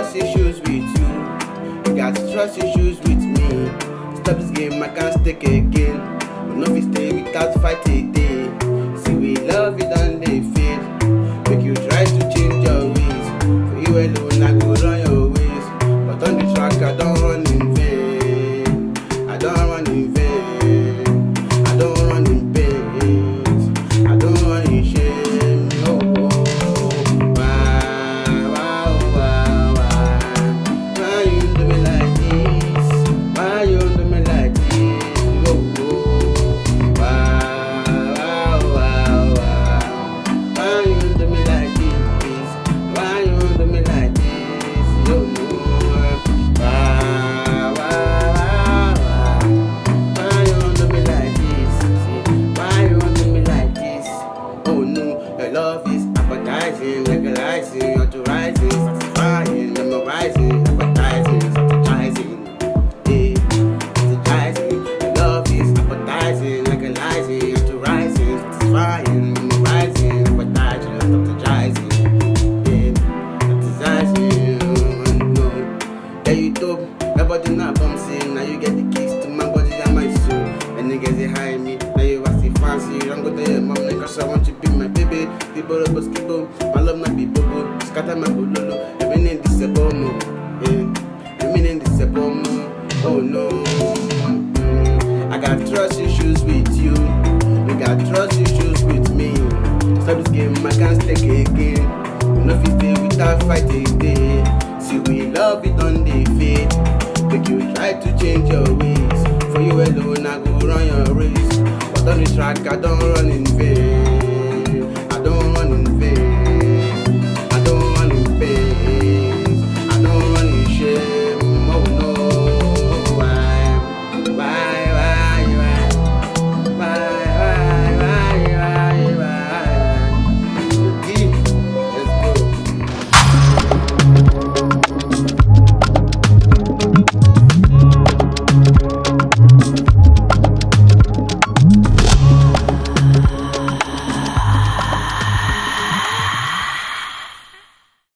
trust issues with you. You got trust issues with me. Stop this game, I can't take again. But no we stay, we can't fight a day. See we love it and they fade. Make you try to change your ways. For you alone, I go run your ways. But on the track, I don't run in vain. I don't run in vain. I don't run in pain. I don't run in shame. No. Why you do me like this? Why you do me like this? Why you do me like this? Why you do me like this? No, no. Why you do me like this? Why you do me like this? Oh no, your love is appetizing, legalizing, authorizing, satisfying, memorizing, advertising, strategizing, strategizing. Your love is appetizing, legalizing, authorizing, satisfying, memorizing, advertising, strategizing, strategizing. No, yeah you dope, your body not bouncing. Now you get the keys to my body and my soul. And niggas they hide me, now you was the fancy. Don't go to your mom, cause I want you to be my baby. People up skipo, my love not be bobo. Scatter my bololo, even in this abomo. Even in this abomo. Oh no. I got trust issues with you. You got trust issues with me. Stop this game, I can't take again. No fit stay without fight a day. See we love it on the fade. Make you try to change your ways. For you alone, I go run your race. But on the track, I don't run in vain.